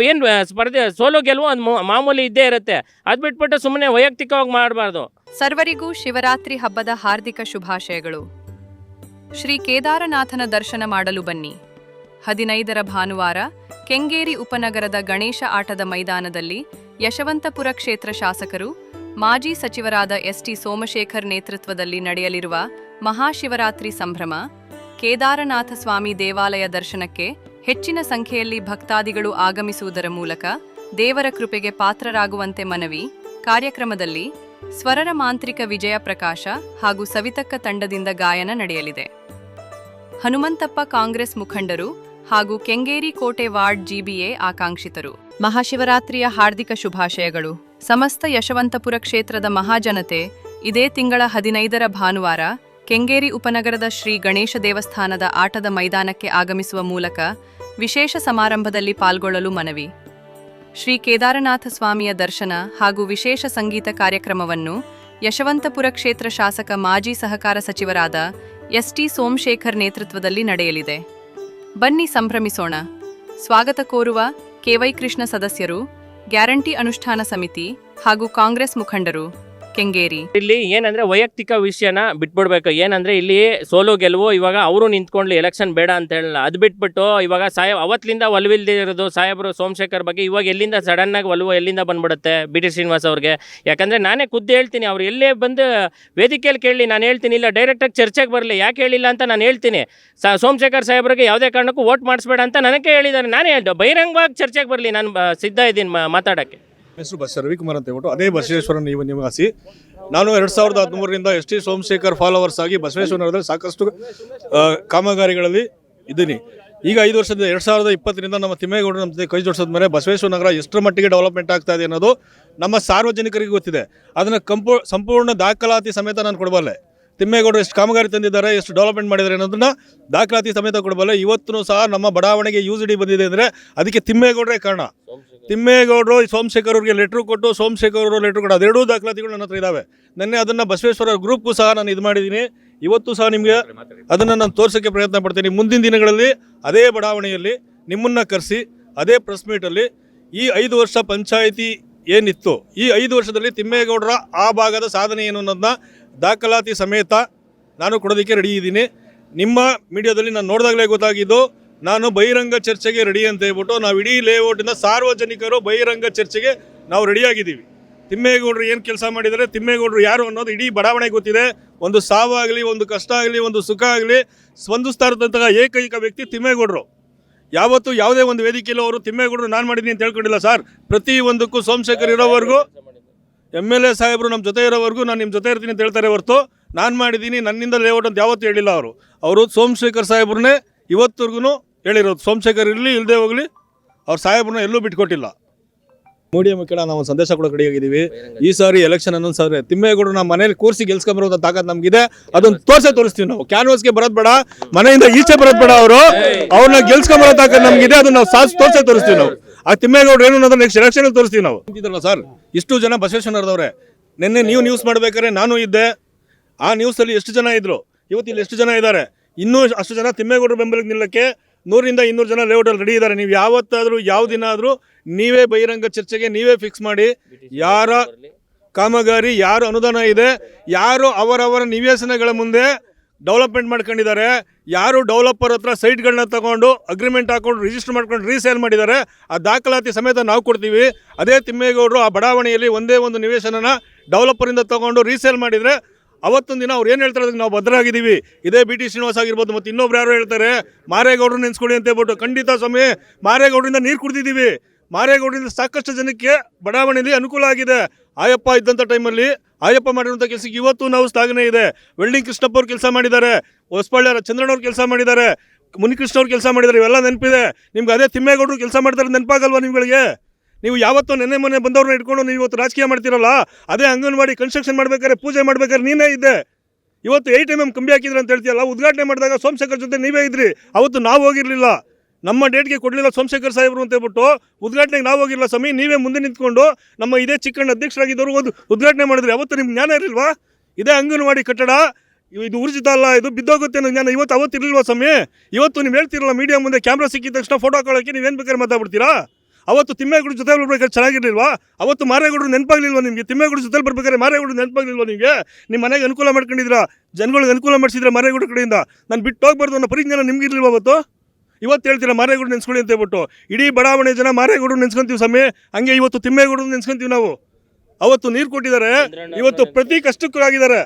ಏನು ಸ್ಪರ್ಧೆ ಸೋಲು ಗೆಲುವು ಅದು ಮಾಮೂಲಿ ಇದ್ದೇ ಇರುತ್ತೆ. ಅದು ಬಿಟ್ಬಿಟ್ಟು ಸುಮ್ಮನೆ ವೈಯಕ್ತಿಕವಾಗಿ ಮಾಡಬಾರ್ದು. ಸರ್ವರಿಗೂ ಶಿವರಾತ್ರಿ ಹಬ್ಬದ ಹಾರ್ದಿಕ ಶುಭಾಶಯಗಳು. ಶ್ರೀ ಕೇದಾರನಾಥನ ದರ್ಶನ ಮಾಡಲು ಬನ್ನಿ. 15ರ ಭಾನುವಾರ ಕೆಂಗೇರಿ ಉಪನಗರದ ಗಣೇಶ ಆಟದ ಮೈದಾನದಲ್ಲಿ ಯಶವಂತಪುರ ಕ್ಷೇತ್ರ ಶಾಸಕರು, ಮಾಜಿ ಸಚಿವರಾದ ST ಸೋಮಶೇಖರ್ ನೇತೃತ್ವದಲ್ಲಿ ನಡೆಯಲಿರುವ ಮಹಾಶಿವರಾತ್ರಿ ಸಂಭ್ರಮ, ಕೇದಾರನಾಥ ಸ್ವಾಮಿ ದೇವಾಲಯ ದರ್ಶನಕ್ಕೆ ಹೆಚ್ಚಿನ ಸಂಖ್ಯೆಯಲ್ಲಿ ಭಕ್ತಾದಿಗಳು ಆಗಮಿಸುವುದರ ಮೂಲಕ ದೇವರ ಕೃಪೆಗೆ ಪಾತ್ರರಾಗುವಂತೆ ಮನವಿ. ಕಾರ್ಯಕ್ರಮದಲ್ಲಿ ಸ್ವರರ ಮಾಂತ್ರಿಕ ವಿಜಯ ಪ್ರಕಾಶ ಹಾಗೂ ಸವಿತಕ್ಕ ತಂಡದಿಂದ ಗಾಯನ ನಡೆಯಲಿದೆ. ಹನುಮಂತಪ್ಪ ಕಾಂಗ್ರೆಸ್ ಮುಖಂಡರು ಹಾಗೂ ಕೆಂಗೇರಿ ಕೋಟೆ ವಾರ್ಡ್ GBA ಆಕಾಂಕ್ಷಿತರು. ಮಹಾಶಿವರಾತ್ರಿಯ ಹಾರ್ದಿಕ ಶುಭಾಶಯಗಳು. ಸಮಸ್ತ ಯಶವಂತಪುರ ಕ್ಷೇತ್ರದ ಮಹಾಜನತೆ ಇದೇ ತಿಂಗಳ 15ರ ಭಾನುವಾರ ಕೆಂಗೇರಿ ಉಪನಗರದ ಶ್ರೀ ಗಣೇಶ ದೇವಸ್ಥಾನದ ಆಟದ ಮೈದಾನಕ್ಕೆ ಆಗಮಿಸುವ ಮೂಲಕ ವಿಶೇಷ ಸಮಾರಂಭದಲ್ಲಿ ಪಾಲ್ಗೊಳ್ಳಲು ಮನವಿ. ಶ್ರೀ ಕೇದಾರನಾಥ ಸ್ವಾಮಿಯ ದರ್ಶನ ಹಾಗೂ ವಿಶೇಷ ಸಂಗೀತ ಕಾರ್ಯಕ್ರಮವನ್ನು ಯಶವಂತಪುರ ಕ್ಷೇತ್ರ ಶಾಸಕ, ಮಾಜಿ ಸಹಕಾರ ಸಚಿವರಾದ ST ಸೋಮಶೇಖರ್ ನೇತೃತ್ವದಲ್ಲಿ ನಡೆಯಲಿದೆ. ಬನ್ನಿ ಸಂಭ್ರಮಿಸೋಣ. ಸ್ವಾಗತ ಕೋರುವ KY ಕೃಷ್ಣ ಸದಸ್ಯರು, ಗ್ಯಾರಂಟಿ ಅನುಷ್ಠಾನ ಸಮಿತಿ ಹಾಗೂ ಕಾಂಗ್ರೆಸ್ ಮುಖಂಡರು, ಕೆಂಗೇರಿ. ಇಲ್ಲಿ ಏನಂದ್ರೆ ವೈಯಕ್ತಿಕ ವಿಷಯನ ಬಿಟ್ಬಿಡ್ಬೇಕು. ಏನಂದ್ರೆ ಇಲ್ಲಿ ಸೋಲು ಗೆಲುವು, ಇವಾಗ ಅವರು ನಿಂತ್ಕೊಂಡ್ಲಿ, ಎಲೆಕ್ಷನ್ ಬೇಡ ಅಂತ ಹೇಳಲ್ಲ. ಅದು ಬಿಟ್ಬಿಟ್ಟು ಇವಾಗ ಅವತ್ತಿಂದ ಒಲವಿಲ್ದೇ ಇರೋದು ಸಾಹೇಬರು ಸೋಮಶೇಖರ್ ಬಗ್ಗೆ ಇವಾಗ ಎಲ್ಲಿಂದ ಸಡನ್ ಆಗಿ ಒಲವು ಎಲ್ಲಿಂದ ಬಂದ್ಬಿಡುತ್ತೆ ಬಿ ಟಿ ಶ್ರೀನಿವಾಸ್ ಅವ್ರಿಗೆ? ಯಾಕಂದ್ರೆ ನಾನೇ ಖುದ್ದು ಹೇಳ್ತೀನಿ, ಅವ್ರು ಎಲ್ಲೇ ಬಂದು ವೇದಿಕೆಯಲ್ಲಿ ಕೇಳಲಿ, ನಾನು ಹೇಳ್ತೀನಿ. ಇಲ್ಲ ಡೈರೆಕ್ಟಾಗಿ ಚರ್ಚೆಗೆ ಬರಲಿ, ಯಾಕೆ ಹೇಳಿಲ್ಲ ಅಂತ ನಾನು ಹೇಳ್ತೀನಿ. ಸೋಮಶೇಖರ್ ಸಾಹೇಬ್ರಿಗೆ ಯಾವುದೇ ಕಾರಣಕ್ಕೂ ವೋಟ್ ಮಾಡಿಸ್ಬೇಡ ಅಂತ ನನಗೆ ಹೇಳಿದ್ದಾರೆ. ನಾನೇ ಬಹಿರಂಗವಾಗಿ ಚರ್ಚೆಗೆ ಬರಲಿ, ನಾನು ಸಿದ್ಧ ಇದ್ದೀನಿ ಮಾತಾಡೋಕ್ಕೆ. ಹೆಸರು ರವಿಕುಮಾರ್ ಅಂತ ಹೇಳ್ಬಿಟ್ಟು, ಅದೇ ಬಸವೇಶ್ವರ ನಿವಾಸಿ. ನಾನು 2013ರಿಂದ ST ಸೋಮಶೇಖರ್ ಫಾಲೋವರ್ಸ್ ಆಗಿ ಬಸವೇಶ್ವರದಲ್ಲಿ ಸಾಕಷ್ಟು ಕಾಮಗಾರಿಗಳಲ್ಲಿ ಇದ್ದೀನಿ. ಈಗ 5 ವರ್ಷದ 2020ರಿಂದ ನಮ್ಮ ತಿಮ್ಮೇಗೌಡರು ನಮ್ಮ ಕೈ ಜೋಡಿಸಿದ ಮೇಲೆ ಬಸವೇಶ್ವರ ನಗರ ಎಷ್ಟರ ಮಟ್ಟಿಗೆ ಡೆವಲಪ್ಮೆಂಟ್ ಆಗ್ತಾ ಇದೆ ಅನ್ನೋದು ನಮ್ಮ ಸಾರ್ವಜನಿಕರಿಗೆ ಗೊತ್ತಿದೆ. ಅದನ್ನು ಸಂಪೂರ್ಣ ದಾಖಲಾತಿ ಸಮೇತ ನಾನು ಕೊಡಬಲ್ಲೆ. ತಿಮ್ಮೇಗೌಡರು ಎಷ್ಟು ಕಾಮಗಾರಿ ತಂದಿದ್ದಾರೆ, ಎಷ್ಟು ಡೆವಲಪ್ಮೆಂಟ್ ಮಾಡಿದ್ದಾರೆ ಅನ್ನೋದನ್ನ ದಾಖಲಾತಿ ಸಮೇತ ಕೊಡಬಲ್ಲೆ. ಇವತ್ತೂ ಸಹ ನಮ್ಮ ಬಡಾವಣೆಗೆ UGD ಬಂದಿದೆ ಅಂದರೆ ಅದಕ್ಕೆ ತಿಮ್ಮೇಗೌಡರೇ ಕಾರಣ. ತಿಮ್ಮೇಗೌಡರು ಸೋಮಶೇಖರ್ ಅವ್ರಿಗೆ ಲೆಟ್ರು ಕೊಟ್ಟು, ಸೋಮಶೇಖರ್ ಅವರು ಲೆಟ್ರು ಕೊಟ್ಟು, ಅದೆರಡೂ ದಾಖಲಾತಿಗಳು ನನ್ನ ಹತ್ರ ಇದ್ದಾವೆ. ನೆನ್ನೆ ಅದನ್ನು ಬಸವೇಶ್ವರ ಗ್ರೂಪ್ಗೂ ಸಹ ನಾನು ಇದು ಮಾಡಿದ್ದೀನಿ. ಇವತ್ತು ಸಹ ನಿಮಗೆ ಅದನ್ನು ನಾನು ತೋರಿಸೋಕ್ಕೆ ಪ್ರಯತ್ನ ಪಡ್ತೀನಿ. ಮುಂದಿನ ದಿನಗಳಲ್ಲಿ ಅದೇ ಬಡಾವಣೆಯಲ್ಲಿ ನಿಮ್ಮನ್ನು ಕರೆಸಿ ಅದೇ ಪ್ರೆಸ್ ಮೀಟಲ್ಲಿ ಈ 5 ವರ್ಷ ಪಂಚಾಯಿತಿ ಏನಿತ್ತು, ಈ 5 ವರ್ಷದಲ್ಲಿ ತಿಮ್ಮೇಗೌಡರ ಆ ಭಾಗದ ಸಾಧನೆ ಏನು ಅನ್ನೋದನ್ನ ದಾಖಲಾತಿ ಸಮೇತ ನಾನು ಕೊಡೋದಕ್ಕೆ ರೆಡಿ ಇದ್ದೀನಿ. ನಿಮ್ಮ ಮೀಡಿಯಾದಲ್ಲಿ ನಾನು ನೋಡಿದಾಗಲೇ ಗೊತ್ತಾಗಿದ್ದು, ನಾನು ಬಹಿರಂಗ ಚರ್ಚೆಗೆ ರೆಡಿ ಅಂತ ಹೇಳ್ಬಿಟ್ಟು ನಾವು ಇಡೀ ಲೇಔಟಿನ ಸಾರ್ವಜನಿಕರು ಬಹಿರಂಗ ಚರ್ಚೆಗೆ ನಾವು ರೆಡಿಯಾಗಿದ್ದೀವಿ. ತಿಮ್ಮೇಗೌಡರು ಏನು ಕೆಲಸ ಮಾಡಿದ್ದಾರೆ, ತಿಮ್ಮೇಗೌಡರು ಯಾರು ಅನ್ನೋದು ಇಡೀ ಬಡಾವಣೆಗೆ ಗೊತ್ತಿದೆ. ಒಂದು ಸಾವಾಗಲಿ, ಒಂದು ಕಷ್ಟ ಆಗಲಿ, ಒಂದು ಸುಖ ಆಗಲಿ ಸ್ಪಂದಿಸ್ತಾ ಇರತಕ್ಕಂತಹ ಏಕೈಕ ವ್ಯಕ್ತಿ ತಿಮ್ಮೇಗೌಡರು. ಯಾವತ್ತೂ ಯಾವುದೇ ಒಂದು ವೇದಿಕೆಯಲ್ಲೂ ಅವರು ತಿಮ್ಮೇಗೌಡರು ನಾನು ಮಾಡಿದ್ದೀನಿ ಅಂತ ಹೇಳ್ಕೊಂಡಿಲ್ಲ ಸರ್. ಪ್ರತಿಯೊಂದಕ್ಕೂ ಸೋಮಶೇಖರ್ ಇರೋವರೆಗೂ, MLA ಸಾಹೇಬರು ನಮ್ಮ ಜೊತೆ ಇರೋವರೆಗೂ ನಾನು ನಿಮ್ಮ ಜೊತೆ ಇರ್ತೀನಿ ಅಂತ ಹೇಳ್ತಾರೆ ಹೊರತು ನಾನು ಮಾಡಿದ್ದೀನಿ, ನನ್ನಿಂದ ಲೇಔಟ್ ಅಂತ ಯಾವತ್ತೂ ಹೇಳಿಲ್ಲ ಅವರು ಸೋಮಶೇಖರ್ ಸಾಹೇಬ್ರನ್ನೇ ಇವತ್ತರೆಗೂ ಹೇಳಿರೋದು. ಸೋಮಶೇಖರ್ ಇರಲಿ ಇಲ್ಲದೆ ಹೋಗಲಿ, ಅವ್ರ ಸಾಹೇಬ್ರನ್ನ ಎಲ್ಲೂ ಬಿಟ್ಕೊಟ್ಟಿಲ್ಲ. ಮೀಡಿಯಾ ಮುಖ್ಯ ನಾವು ಒಂದು ಸಂದೇಶ ಕೊಡೋಕೆ ರೆಡಿಯಾಗಿದ್ದೀವಿ. ಈ ಸಾರಿ ಎಲೆಕ್ಷನ್ ಅನ್ನೊಂದು ಸಾರಿ ತಿಮ್ಮೇಗೌಡರು ನಮ್ಮ ಮನೇಲಿ ಕೂರಿಸಿ ಗೆಲ್ಸ್ಕೊಂಬರೋದ ತಾಕತ್ ನಮಗಿದೆ. ಅದನ್ನು ತೋರಿಸ್ತೀವಿ ನಾವು. ಕ್ಯಾನ್ವಾಸ್ಗೆ ಬರೋದು ಬೇಡ, ಮನೆಯಿಂದ ಈಚೆ ಬರೋದು ಬೇಡ. ಅವ್ರನ್ನ ಗೆಲ್ಸ್ಕೊಂಬರೋ ತಾಕತ್ ನಮಗಿದೆ. ಅದನ್ನ ನಾವು ತೋರಿಸ್ತೀವಿ ನಾವು. ಆ ತಿಮ್ಮೇಗೌಡರು ಏನು ಅನ್ನೋದು ನೆಕ್ಸ್ಟ್ ಎಲೆಕ್ಷನ್ ತೋರಿಸ್ತೀವಿ ನಾವು. ಅಂತಿದ್ರಲ್ಲ ಸರ್, ಇಷ್ಟು ಜನ ಬಸವೇಶ್ವರದವ್ರೆ. ನಿನ್ನೆ ನೀವು ನ್ಯೂಸ್ ಮಾಡ್ಬೇಕಾದ್ರೆ ನಾನು ಇದ್ದೆ. ಆ ನ್ಯೂಸಲ್ಲಿ ಎಷ್ಟು ಜನ ಇದ್ರು, ಇವತ್ತು ಇಲ್ಲಿ ಎಷ್ಟು ಜನ ಇದ್ದಾರೆ. ಇನ್ನೂ ಅಷ್ಟು ಜನ ತಿಮ್ಮೇಗೌಡರು ಬೆಂಬಲಕ್ಕೆ ನಿಲ್ಲಕ್ಕೆ 100ರಿಂದ 200 ಜನ ಲೇಔಟಲ್ಲಿ ರೆಡಿ ಇದ್ದಾರೆ. ನೀವು ಯಾವತ್ತಾದರೂ ಯಾವ ದಿನ ಆದರೂ ನೀವೇ ಬಹಿರಂಗ ಚರ್ಚೆಗೆ ನೀವೇ ಫಿಕ್ಸ್ ಮಾಡಿ, ಯಾರ ಕಾಮಗಾರಿ, ಯಾರು ಅನುದಾನ ಇದೆ, ಯಾರು ಅವರವರ ನಿವೇಶನಗಳ ಮುಂದೆ ಡೆವಲಪ್ಮೆಂಟ್ ಮಾಡ್ಕೊಂಡಿದ್ದಾರೆ. ಯಾರು ಡೆವಲಪರ್ ಹತ್ರ ಸೈಟ್ಗಳನ್ನ ತಗೊಂಡು ಅಗ್ರಿಮೆಂಟ್ ಹಾಕೊಂಡು ರಿಜಿಸ್ಟರ್ ಮಾಡ್ಕೊಂಡು ರೀಸೇಲ್ ಮಾಡಿದ್ದಾರೆ, ಆ ದಾಖಲಾತಿ ಸಮೇತ ನಾವು ಕೊಡ್ತೀವಿ. ಅದೇ ತಿಮ್ಮೇಗೌಡರು ಆ ಬಡಾವಣೆಯಲ್ಲಿ ಒಂದೇ ಒಂದು ನಿವೇಶನನ ಡೆವಲಪರಿಂದ ತಗೊಂಡು ರೀಸೇಲ್ ಮಾಡಿದರೆ ಅವತ್ತೊಂದು ದಿನ ಅವ್ರು ಏನು ಹೇಳ್ತಾರೆ ಅದಕ್ಕೆ ನಾವು ಭದ್ರಾಗಿದ್ದೀವಿ. ಇದೇ BT ಶ್ರೀನಿವಾಸ್ ಆಗಿರ್ಬೋದು, ಮತ್ತು ಇನ್ನೊಬ್ರು ಯಾರು ಹೇಳ್ತಾರೆ ಮಾರೇಗೌಡರು ನೆನೆಸ್ಕೊಡಿ ಅಂತ ಹೇಳ್ಬಿಟ್ಟು. ಖಂಡಿತ ಸ್ವಾಮಿ, ಮಾರೇಗೌಡರಿಂದ ನೀರು ಕುಡ್ದಿದ್ದೀವಿ. ಮಾರೇಗೌಡರಿಂದ ಸಾಕಷ್ಟು ಜನಕ್ಕೆ ಬಡಾವಣೆಯಲ್ಲಿ ಅನುಕೂಲ ಆಗಿದೆ. ಆಯಪ್ಪ ಇದ್ದಂಥ ಟೈಮಲ್ಲಿ ಆಯಪ್ಪ ಮಾಡಿರುವಂಥ ಕೆಲಸಕ್ಕೆ ಇವತ್ತು ನಾವು ಸ್ಥಾಪನೆ ಇದೆ. ವೆಲ್ಡಿಂಗ್ ಕೃಷ್ಣಪ್ಪ ಅವ್ರು ಕೆಲಸ ಮಾಡಿದ್ದಾರೆ, ಹೊಸಪಳ್ಳಿಯರ ಚಂದ್ರಣ್ಣವ್ರು ಕೆಲಸ ಮಾಡಿದ್ದಾರೆ, ಮುನಿಕೃಷ್ಣ ಅವ್ರು ಕೆಲಸ ಮಾಡಿದ್ದಾರೆ, ಇವೆಲ್ಲ ನೆನಪಿದೆ ನಿಮ್ಗೆ. ಅದೇ ತಿಮ್ಮೇಗೌಡರು ಕೆಲಸ ಮಾಡ್ತಾರೆ ನೆನಪಾಗಲ್ವಾ ನಿಮ್ಗಳಿಗೆ? ನೀವು ಯಾವತ್ತೂ ನೆನ್ನೆ ಮೊನ್ನೆ ಬಂದವ್ರನ್ನ ಇಟ್ಕೊಂಡು ನೀವು ಇವತ್ತು ರಾಜಕೀಯ ಮಾಡ್ತಿರಲ್ಲ. ಅದೇ ಅಂಗನವಾಡಿ ಕನ್ಸ್ಟ್ರಕ್ಷನ್ ಮಾಡ್ಬೇಕಾದ್ರೆ, ಪೂಜೆ ಮಾಡ್ಬೇಕಾದ್ರೆ ನೀನೇ ಇದ್ದೆ. ಇವತ್ತು 8mm ಕಂಬಿ ಹಾಕಿದ್ರೆ ಅಂತ ಹೇಳ್ತೀಯಲ್ಲ, ಉದ್ಘಾಟನೆ ಮಾಡಿದಾಗ ಸೋಮಶೇಖರ್ ಜೊತೆ ನೀವೇ ಇದ್ರಿ. ಅವತ್ತು ನಾವು ಹೋಗಿರಲಿಲ್ಲ, ನಮ್ಮ ಡೇಟ್ಗೆ ಕೊಡಲಿಲ್ಲ ಸೋಮಶೇಖರ್ ಸಾಹೇಬರು ಅಂತ ಹೇಳ್ಬಿಟ್ಟು ಉದ್ಘಾಟನೆಗೆ ನಾವು ಹೋಗಿರಲಿಲ್ಲ ಸ್ವಾಮಿ. ನೀವೇ ಮುಂದೆ ನಿಂತ್ಕೊಂಡು ನಮ್ಮ ಇದೇ ಚಿಕ್ಕಣ್ಣ ಅಧ್ಯಕ್ಷರಾಗಿದ್ದವರು ಒಂದು ಉದ್ಘಾಟನೆ ಮಾಡಿದ್ರಿ. ಅವತ್ತು ನಿಮ್ಗೆ ಜ್ಞಾನ ಇರಲಿಲ್ವಾ? ಇದೇ ಅಂಗನವಾಡಿ ಕಟ್ಟಡ ಇದು ಊರ್ಜಿತ ಅಲ್ಲ, ಇದು ಬಿದ್ದೋಗುತ್ತೆ ಅನ್ನೋ ಜ್ಞಾನ ಅವತ್ತು ಇರಲಿಲ್ವಾ ಸ್ವಾಮಿ? ಇವತ್ತು ನೀವು ಹೇಳ್ತಿರಲ್ಲ ಮೀಡಿಯಾ ಮುಂದೆ ಕ್ಯಾಮ್ರಾ ಸಿಕ್ಕಿದ ತಕ್ಷಣ ಫೋಟೋ ಹಾಕೊಳ್ಳೋಕ್ಕೆ ನೀವೇನು ಬೇಕಾದ್ರೆ ಮಾತಾಡ್ಬಿಡ್ತೀರಾ? ಅವತ್ತು ತಿಮ್ಮೇಗೌಡರ ಜೊತೆ ಬರ್ಬೇಕಾದ್ರೆ ಚೆನ್ನಾಗಿರಲಿಲ್ವಾ? ಅವತ್ತು ಮಾರೇಗೌಡರು ನೆನಪಾಗ್ಲಿಲ್ವಾ ನಿಮಗೆ? ತಿಮ್ಮೇಗೌಡರ ಜೊತೆ ಬರ್ಬೇಕಾದ್ರೆ ಮಾರೇಗೌಡರು ನೆನಪಾಗ್ಲಿಲ್ವಾ ನಿಮಗೆ? ನಿಮ್ಮ ಮನೆಗೆ ಅನುಕೂಲ ಮಾಡ್ಕೊಂಡಿದ್ರಾ, ಜನಗಳಿಗೆ ಅನುಕೂಲ ಮಾಡಿಸಿದ್ರೆ ಮಾರೇಗೌಡರ ಕಡೆಯಿಂದ. ನಾನು ಬಿಟ್ಟು ಹೋಗ್ಬಾರ್ದು ಅನ್ನೋ ಪರಿಜ್ಞಾನ ನಿಮ್ಗೆ ಇರಲಿಲ್ವಾ ಅವತ್ತು? ಇವತ್ತು ಹೇಳ್ತೀರಾ ಮಾರೇಗೌಡರು ನೆನೆಸ್ಕೊಳ್ಳಿ ಅಂತ ಹೇಳ್ಬಿಟ್ಟು. ಇಡೀ ಬಡಾವಣೆ ಜನ ಮಾರೇಗೌಡರು ನೆನೆಸ್ಕೊಂತೀವಿ ಸ್ವಾಮಿ. ಹಂಗೆ ಇವತ್ತು ತಿಮ್ಮೇಗೌಡರು ನೆನೆಸ್ಕೊಂತೀವಿ ನಾವು. ಅವತ್ತು ನೀರು ಕೊಟ್ಟಿದ್ದಾರೆ, ಇವತ್ತು ಪ್ರತಿ ಕಷ್ಟಕ್ಕೂ ಆಗಿದ್ದಾರೆ.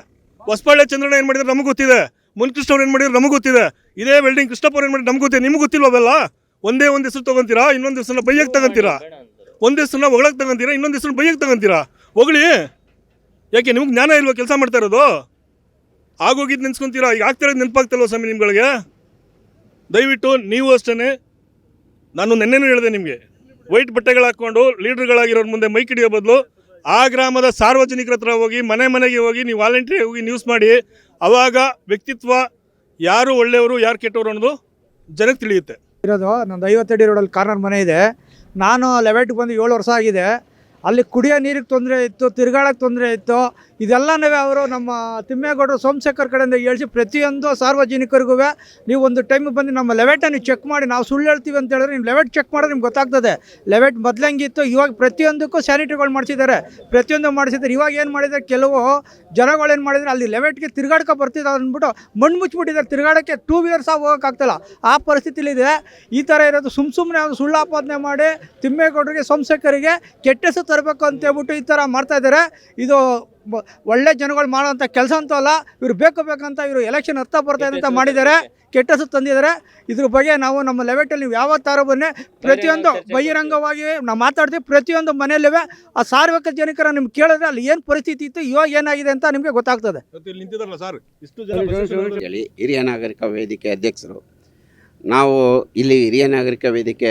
ಹೊಸಪಳ್ಳಿ ಚಂದ್ರಣ್ಣ ಏನು ಮಾಡಿದ್ರೆ ನಮಗೆ ಗೊತ್ತಿದೆ, ಮುನಿಕೃಷ್ಣ ಅವ್ರು ಏನು ಮಾಡಿದ್ರೆ ನಮಗೆ ಗೊತ್ತಿದೆ, ಇದೇ ವೆಲ್ಡಿಂಗ್ ಕೃಷ್ಣಪ್ಪ ಅವ್ರು ಏನು ಮಾಡಿದ್ರೆ ನಮ್ಗೆ ಗೊತ್ತಿದೆ. ನಿಮ್ಗೆ ಗೊತ್ತಿಲ್ಲ ಅವೆಲ್ಲ? ಒಂದೇ ಒಂದು ಹೆಸರು ತೊಗೊಂತೀರಾ, ಇನ್ನೊಂದು ಹೆಸರನ್ನ ಬೈಯಕ್ಕೆ ತಗೊಂತೀರಾ. ಒಂದು ಹೆಸರನ್ನ ಹೊಗಳಕ್ಕೆ ತಗೊಂತೀರಾ, ಇನ್ನೊಂದು ಹೆಸರನ್ನ ಬೈಯಕ್ಕೆ ತಗೊಂತೀರಾ. ಹೊಗಳಿ ಯಾಕೆ? ನಿಮ್ಗೆ ಜ್ಞಾನ ಇಲ್ವಾ ಕೆಲಸ ಮಾಡ್ತಾ ಇರೋದು? ಆಗೋಗಿದ್ದು ನೆನ್ಸ್ಕೊಂತೀರಾ, ಈಗ ಆಗ್ತಿರೋದು ನೆನಪಾಗ್ತಲ್ವ ಸ್ವಾಮಿ ನಿಮ್ಗಳಿಗೆ? ದಯವಿಟ್ಟು ನೀವು ಅಷ್ಟೇ. ನಾನು ನೆನ್ನೆನೂ ಹೇಳಿದೆ ನಿಮಗೆ, ವೈಟ್ ಬಟ್ಟೆಗಳು ಹಾಕ್ಕೊಂಡು ಲೀಡರ್ಗಳಾಗಿರೋರ ಮುಂದೆ ಮೈಕ್ ಹಿಡಿಯೋ ಬದಲು ಆ ಗ್ರಾಮದ ಸಾರ್ವಜನಿಕರ ಹತ್ರ ಹೋಗಿ, ಮನೆ ಮನೆಗೆ ಹೋಗಿ ನೀವು ವಾಲಂಟಿಯರ್ ಹೋಗಿ ನ್ಯೂಸ್ ಮಾಡಿ. ಆವಾಗ ವ್ಯಕ್ತಿತ್ವ, ಯಾರು ಒಳ್ಳೆಯವರು ಯಾರು ಕೆಟ್ಟವರು ಅನ್ನೋದು ಜನಕ್ಕೆ ತಿಳಿಯುತ್ತೆ. ಇರೋದು ನಂದು 50 ಅಡಿ ರೋಡಲ್ಲಿ ಕಾರ್ನರ್ ಮನೆ ಇದೆ. ನಾನು ಲೆವೆಟ್ಗೆ ಬಂದು 7 ವರ್ಷ ಆಗಿದೆ. ಅಲ್ಲಿ ಕುಡಿಯೋ ನೀರಿಗೆ ತೊಂದರೆ ಇತ್ತು, ತಿರ್ಗಾಡೋಕ್ಕೆ ತೊಂದರೆ ಇತ್ತು. ಇದೆಲ್ಲನೂ ಅವರು ನಮ್ಮ ತಿಮ್ಮೇಗೌಡರು ಸೋಮಶೇಖರ್ ಕಡೆಯಿಂದ ಹೇಳಿಸಿ ಪ್ರತಿಯೊಂದು ಸಾರ್ವಜನಿಕರಿಗೂ ನೀವು ಒಂದು ಟೈಮ್ ಬಂದು ನಮ್ಮ ಲೆವೆಟನ್ನು ಚೆಕ್ ಮಾಡಿ, ನಾವು ಸುಳ್ಳು ಹೇಳ್ತೀವಿ ಅಂತ ಹೇಳಿದ್ರೆ ನೀವು ಲೆವೆಟ್ ಚೆಕ್ ಮಾಡಿದ್ರೆ ನಿಮ್ಗೆ ಗೊತ್ತಾಗ್ತದೆ. ಲೆವೆಟ್ ಮೊದಲಂಗಿತ್ತು, ಇವಾಗ ಪ್ರತಿಯೊಂದಕ್ಕೂ ಸ್ಯಾನಿಟರಿಗಳು ಮಾಡಿಸಿದ್ದಾರೆ, ಪ್ರತಿಯೊಂದು ಮಾಡಿಸಿದ್ದಾರೆ. ಇವಾಗ ಏನು ಮಾಡಿದ್ದಾರೆ, ಕೆಲವು ಜನಗಳೇನು ಮಾಡಿದರೆ ಅಲ್ಲಿ ಲೆವೆಟ್ಗೆ ತಿರ್ಗಾಡ್ಕೊ ಬರ್ತಿದ್ದಾರೆ ಅಂದ್ಬಿಟ್ಟು ಮಣ್ಣು ಮುಚ್ಚಿಬಿಟ್ಟಿದ್ದಾರೆ. ತಿರ್ಗಾಡೋಕ್ಕೆ 2 ವೀಲರ್ಸ್ ಹೋಗೋಕ್ಕಾಗ್ತಲ್ಲ, ಆ ಪರಿಸ್ಥಿತಿಲಿದೆ. ಈ ಥರ ಇರೋದು ಸುಮ್ಮನೆ ಒಂದು ಸುಳ್ಳು ಆಪಾದನೆ ಮಾಡಿ ತಿಮ್ಮೇಗೌಡರಿಗೆ ಸೋಮಶೇಖರಿಗೆ ಕೆಟ್ಟ ಹೆಸರು ತರಬೇಕು ಅಂತೇಳ್ಬಿಟ್ಟು ಈ ಥರ ಮಾಡ್ತಾಯಿದ್ದಾರೆ. ಇದು ಒಳ್ಳೆ ಜನಗಳು ಮಾಡೋಂಥ ಕೆಲಸ ಅಂತೂ ಅಲ್ಲ. ಇವರು ಬೇಕಂತ ಇವರು ಎಲೆಕ್ಷನ್ ಹತ್ತ ಬರ್ತಾ ಇದೆ ಅಂತ ಮಾಡಿದ್ದಾರೆ, ಕೆಟ್ಟ ಹೆಸರು ತಂದಿದ್ದಾರೆ. ಇದ್ರ ಬಗ್ಗೆ ನಾವು ನಮ್ಮ ಲೆವೆಟಲ್ಲಿ ನೀವು ಯಾವತ್ತಾರು ಬನ್ನಿ, ಪ್ರತಿಯೊಂದು ಬಹಿರಂಗವಾಗಿ ನಾವು ಮಾತಾಡ್ತೀವಿ. ಪ್ರತಿಯೊಂದು ಮನೆಯಲ್ಲೂ ಆ ಸಾರ್ವಜನಿಕ ಜನಕರ ನಿಮ್ಗೆ ಕೇಳಿದ್ರೆ ಅಲ್ಲಿ ಏನು ಪರಿಸ್ಥಿತಿ ಇತ್ತು, ಇವಾಗ ಏನಾಗಿದೆ ಅಂತ ನಿಮಗೆ ಗೊತ್ತಾಗ್ತದೆ. ಹೇಳಿ ಹಿರಿಯ ನಾಗರಿಕ ವೇದಿಕೆ ಅಧ್ಯಕ್ಷರು. ನಾವು ಇಲ್ಲಿ ಹಿರಿಯ ನಾಗರಿಕ ವೇದಿಕೆ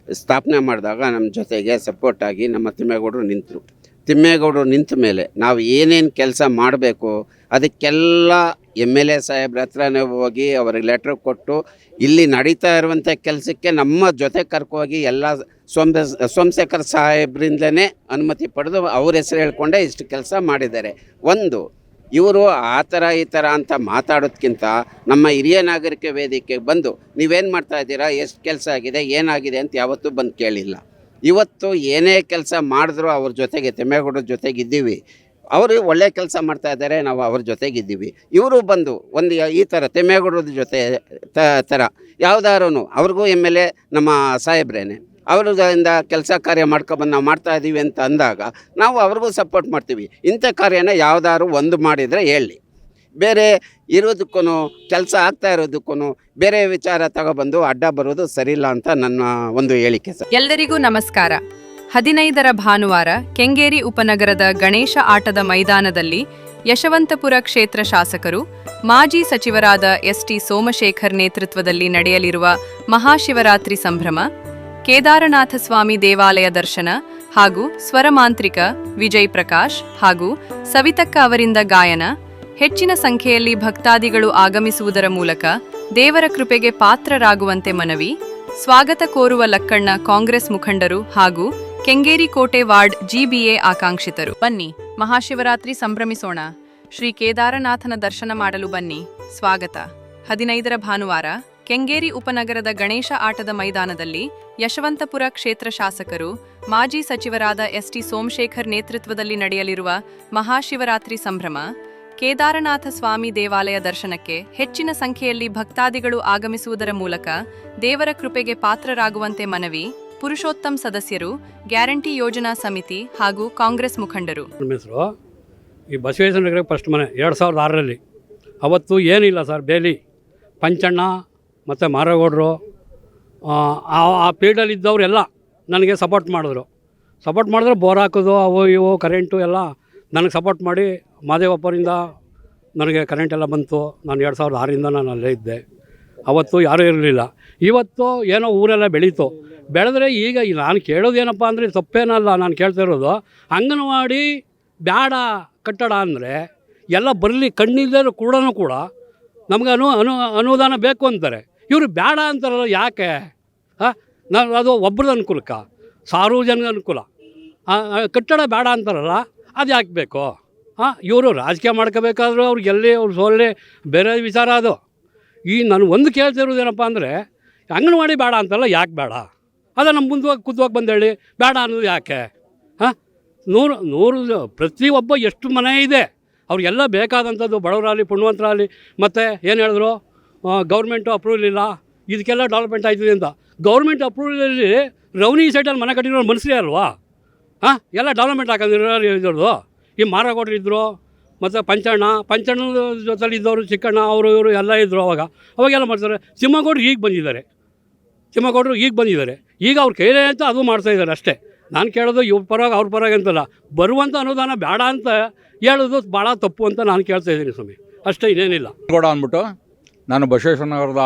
ಸ್ಥಾಪನೆ ಮಾಡಿದಾಗ ನಮ್ಮ ಜೊತೆಗೆ ಸಪೋರ್ಟಾಗಿ ನಮ್ಮ ತಿಮ್ಮೇಗೌಡರು ನಿಂತರು. ತಿಮ್ಮೇಗೌಡರು ನಿಂತ ಮೇಲೆ ನಾವು ಏನೇನು ಕೆಲಸ ಮಾಡಬೇಕು ಅದಕ್ಕೆಲ್ಲ MLA ಸಾಹೇಬ್ರ ಹತ್ರನೇ ಹೋಗಿ ಅವ್ರಿಗೆ ಲೆಟ್ರ್ ಕೊಟ್ಟು ಇಲ್ಲಿ ನಡೀತಾ ಇರುವಂಥ ಕೆಲಸಕ್ಕೆ ನಮ್ಮ ಜೊತೆ ಕರ್ಕೋಗಿ ಎಲ್ಲ ಸೋಮಶೇಖರ್ ಸಾಹೇಬ್ರಿಂದಲೇ ಅನುಮತಿ ಪಡೆದು ಅವ್ರ ಹೆಸರು ಹೇಳ್ಕೊಂಡೇ ಇಷ್ಟು ಕೆಲಸ ಮಾಡಿದ್ದಾರೆ. ಒಂದು ಇವರು ಆ ಥರ ಈ ಥರ ಅಂತ ಮಾತಾಡೋದಕ್ಕಿಂತ ನಮ್ಮ ಹಿರಿಯ ನಾಗರಿಕ ವೇದಿಕೆಗೆ ಬಂದು ನೀವೇನು ಮಾಡ್ತಾಯಿದ್ದೀರಾ, ಎಷ್ಟು ಕೆಲಸ ಆಗಿದೆ, ಏನಾಗಿದೆ ಅಂತ ಯಾವತ್ತೂ ಬಂದು ಕೇಳಿಲ್ಲ. ಇವತ್ತು ಏನೇ ಕೆಲಸ ಮಾಡಿದ್ರು ಅವ್ರ ಜೊತೆಗೆ, ತಿಮ್ಮೇಗೌಡರ ಜೊತೆಗಿದ್ದೀವಿ. ಅವರು ಒಳ್ಳೆ ಕೆಲಸ ಮಾಡ್ತಾಯಿದ್ದಾರೆ, ನಾವು ಅವ್ರ ಜೊತೆಗಿದ್ದೀವಿ. ಇವರು ಬಂದು ಒಂದು ಈ ಥರ ತಿಮ್ಮೇಗೌಡರ ಜೊತೆ ಥರ ಯಾವುದಾದ್ರು ಅವ್ರಿಗೂ MLA ನಮ್ಮ ಸಾಹೇಬ್ರೇನೆ, ಅವರಿಂದ ಕೆಲಸ ಕಾರ್ಯ ಮಾಡ್ಕೊಬಂದು ನಾವು ಮಾಡ್ತಾಯಿದ್ದೀವಿ ಅಂತ ಅಂದಾಗ ನಾವು ಅವ್ರಿಗೂ ಸಪೋರ್ಟ್ ಮಾಡ್ತೀವಿ. ಇಂಥ ಕಾರ್ಯನ ಯಾವುದಾದ್ರು ಒಂದು ಮಾಡಿದರೆ ಹೇಳಿ, ಬೇರೆ ಇರೋದಕ್ಕೂ ಕೆಲಸ ಆಗ್ತಾ ಇರೋದಕ್ಕೂ ಬೇರೆ ವಿಚಾರ ತಗೊಬಂದು ಅಡ್ಡ ಬರೋದು ಸರಿಯಿಲ್ಲ ಅಂತ ನನ್ನ ಒಂದು ಹೇಳಿಕೆ ಸರ್. ಎಲ್ಲರಿಗೂ ನಮಸ್ಕಾರ. 15ರ ಭಾನುವಾರ ಕೆಂಗೇರಿ ಉಪನಗರದ ಗಣೇಶ ಆಟದ ಮೈದಾನದಲ್ಲಿ ಯಶವಂತಪುರ ಕ್ಷೇತ್ರ ಶಾಸಕರು, ಮಾಜಿ ಸಚಿವರಾದ ST ಸೋಮಶೇಖರ್ ನೇತೃತ್ವದಲ್ಲಿ ನಡೆಯಲಿರುವ ಮಹಾಶಿವರಾತ್ರಿ ಸಂಭ್ರಮ, ಕೇದಾರನಾಥ ಸ್ವಾಮಿ ದೇವಾಲಯ ದರ್ಶನ ಹಾಗೂ ಸ್ವರಮಾಂತ್ರಿಕ ವಿಜಯ್ ಪ್ರಕಾಶ್ ಹಾಗೂ ಸವಿತಕ್ಕ ಅವರಿಂದ ಗಾಯನ, ಹೆಚ್ಚಿನ ಸಂಖ್ಯೆಯಲ್ಲಿ ಭಕ್ತಾದಿಗಳು ಆಗಮಿಸುವುದರ ಮೂಲಕ ದೇವರ ಕೃಪೆಗೆ ಪಾತ್ರರಾಗುವಂತೆ ಮನವಿ, ಸ್ವಾಗತ ಕೋರುವ ಲಕ್ಕಣ್ಣ ಕಾಂಗ್ರೆಸ್ ಮುಖಂಡರು ಹಾಗೂ ಕೆಂಗೇರಿ ಕೋಟೆ ವಾರ್ಡ್ GBA ಆಕಾಂಕ್ಷಿತರು. ಬನ್ನಿ ಮಹಾಶಿವರಾತ್ರಿ ಸಂಭ್ರಮಿಸೋಣ. ಶ್ರೀ ಕೇದಾರನಾಥನ ದರ್ಶನ ಮಾಡಲು ಬನ್ನಿ. ಸ್ವಾಗತ. 15ರ ಭಾನುವಾರ ಕೆಂಗೇರಿ ಉಪನಗರದ ಗಣೇಶ ಆಟದ ಮೈದಾನದಲ್ಲಿ ಯಶವಂತಪುರ ಕ್ಷೇತ್ರ ಶಾಸಕರು, ಮಾಜಿ ಸಚಿವರಾದ ST ಸೋಮಶೇಖರ್ ನೇತೃತ್ವದಲ್ಲಿ ನಡೆಯಲಿರುವ ಮಹಾಶಿವರಾತ್ರಿ ಸಂಭ್ರಮ, ಕೇದಾರನಾಥ ಸ್ವಾಮಿ ದೇವಾಲಯ ದರ್ಶನಕ್ಕೆ ಹೆಚ್ಚಿನ ಸಂಖ್ಯೆಯಲ್ಲಿ ಭಕ್ತಾದಿಗಳು ಆಗಮಿಸುವುದರ ಮೂಲಕ ದೇವರ ಕೃಪೆಗೆ ಪಾತ್ರರಾಗುವಂತೆ ಮನವಿ ಪುರುಷೋತ್ತಮ್ ಸದಸ್ಯರು, ಗ್ಯಾರಂಟಿ ಯೋಜನಾ ಸಮಿತಿ ಹಾಗೂ ಕಾಂಗ್ರೆಸ್ ಮುಖಂಡರು. ನಮ್ಮ ಹೆಸರು ಈ ಬಸವೇಶ್ವರ ನಗರ ಫಸ್ಟ್ ಮನೆ 2006ರಲ್ಲಿ. ಅವತ್ತು ಏನಿಲ್ಲ ಸರ್, ಬೇಲಿ ಪಂಚಣ್ಣ ಮತ್ತು ಮಾರಗೌಡರು ಆ ಪೀಲ್ಡಲ್ಲಿದ್ದವರೆಲ್ಲ ನನಗೆ ಸಪೋರ್ಟ್ ಮಾಡಿದ್ರು. ಬೋರ್ ಹಾಕೋದು ಅವು ಇವು ಕರೆಂಟು ಎಲ್ಲ ನನಗೆ ಸಪೋರ್ಟ್ ಮಾಡಿ ಮಾದೇವಪ್ಪರಿಂದ ನನಗೆ ಕರೆಂಟ್ ಎಲ್ಲ ಬಂತು. ನಾನು 2006ರಿಂದ ನಾನು ಅಲ್ಲೇ ಇದ್ದೆ. ಅವತ್ತು ಯಾರೂ ಇರಲಿಲ್ಲ. ಇವತ್ತು ಏನೋ ಊರೆಲ್ಲ ಬೆಳೀತು. ಬೆಳೆದ್ರೆ ಈಗ ನಾನು ಕೇಳೋದೇನಪ್ಪ ಅಂದರೆ ತಪ್ಪೇನಲ್ಲ, ನಾನು ಕೇಳ್ತಾ ಇರೋದು ಅಂಗನವಾಡಿ ಬೇಡ ಕಟ್ಟಡ ಅಂದರೆ ಎಲ್ಲ ಬರಲಿ, ಕಣ್ಣಿಲ್ಲರೂ ಕೂಡ ನಮ್ಗೆ ಅನುದಾನ ಬೇಕು ಅಂತಾರೆ. ಇವರು ಬೇಡ ಅಂತಾರಲ್ಲ, ಯಾಕೆ? ನಾನು ಅದು ಒಬ್ಬರದ ಅನುಕೂಲಕ್ಕ, ಸಾರ್ವಜನಿಕ ಅನುಕೂಲ. ಕಟ್ಟಡ ಬೇಡ ಅಂತಾರಲ್ಲ, ಅದು ಯಾಕೆ ಬೇಕು? ಇವರು ರಾಜಕೀಯ ಮಾಡ್ಕೋಬೇಕಾದ್ರೂ ಅವ್ರಿಗೆ ಎಲ್ಲಿ ಅವ್ರು ಸೋಲೆ ಬೇರೆ ವಿಚಾರ ಅದು. ನಾನು ಒಂದು ಕೇಳ್ತಿರೋದೇನಪ್ಪ ಅಂದರೆ ಅಂಗನವಾಡಿ ಬೇಡ ಅಂತಲ್ಲ, ಯಾಕೆ ಬೇಡ? ಅದ ನಮ್ಮ ಮುಂದೆ ಕುದ್ವಾಗಿ ಬಂದೇಳಿ ಬೇಡ ಅನ್ನೋದು ಯಾಕೆ? ನೂರು ಪ್ರತಿಯೊಬ್ಬ ಎಷ್ಟು ಮನೆ ಇದೆ ಅವ್ರಿಗೆಲ್ಲ ಬೇಕಾದಂಥದ್ದು, ಬಡವರಾಗಲಿ ಪುಣ್ಯವಂತರಾಗಲಿ. ಮತ್ತು ಏನು ಹೇಳಿದ್ರು, ಗೌರ್ಮೆಂಟು ಅಪ್ರೂವಲ್ ಇಲ್ಲ, ಇದಕ್ಕೆಲ್ಲ ಡೆವಲಪ್ಮೆಂಟ್ ಆಯ್ತದೆ ಅಂತ. ಗೌರ್ಮೆಂಟ್ ಅಪ್ರೂವಲಲ್ಲಿ ರೌನಿ ಸೈಟಲ್ಲಿ ಮನೆ ಕಟ್ಟಿರೋ ಮನುಷ್ಯರೇ ಅಲ್ವಾ? ಎಲ್ಲ ಡೆವಲಪ್ಮೆಂಟ್ ಹಾಕೋದಿರೋದು. ಈ ಮಾರಗೌಡರು ಇದ್ದರು, ಮತ್ತು ಪಂಚಣ್ಣ ಜೊತೆಲಿ ಇದ್ದವರು, ಚಿಕ್ಕಣ್ಣ ಅವರು ಇವರು ಎಲ್ಲ ಇದ್ದರು. ಅವಾಗೆಲ್ಲ ಮಾಡ್ತಾರೆ. ತಿಮ್ಮೇಗೌಡರು ಈಗ ಬಂದಿದ್ದಾರೆ. ಈಗ ಅವ್ರ ಕೈಲೇ ಅಂತ ಅದು ಮಾಡ್ತಾಯಿದ್ದಾರೆ ಅಷ್ಟೇ. ನಾನು ಕೇಳೋದು ಇವ್ರ ಪರವಾಗಿ ಅವ್ರ ಪರವಾಗಿ ಅಂತಲ್ಲ, ಬರುವಂಥ ಅನುದಾನ ಬೇಡ ಅಂತ ಹೇಳೋದು ಭಾಳ ತಪ್ಪು ಅಂತ ನಾನು ಕೇಳ್ತಾ ಇದ್ದೀನಿ ಸ್ವಾಮಿ, ಅಷ್ಟೇ, ಇನ್ನೇನಿಲ್ಲ. ಗೌಡ ಅಂದ್ಬಿಟ್ಟು ನಾನು ಬಸವೇಶ್ವರ ನಗರದ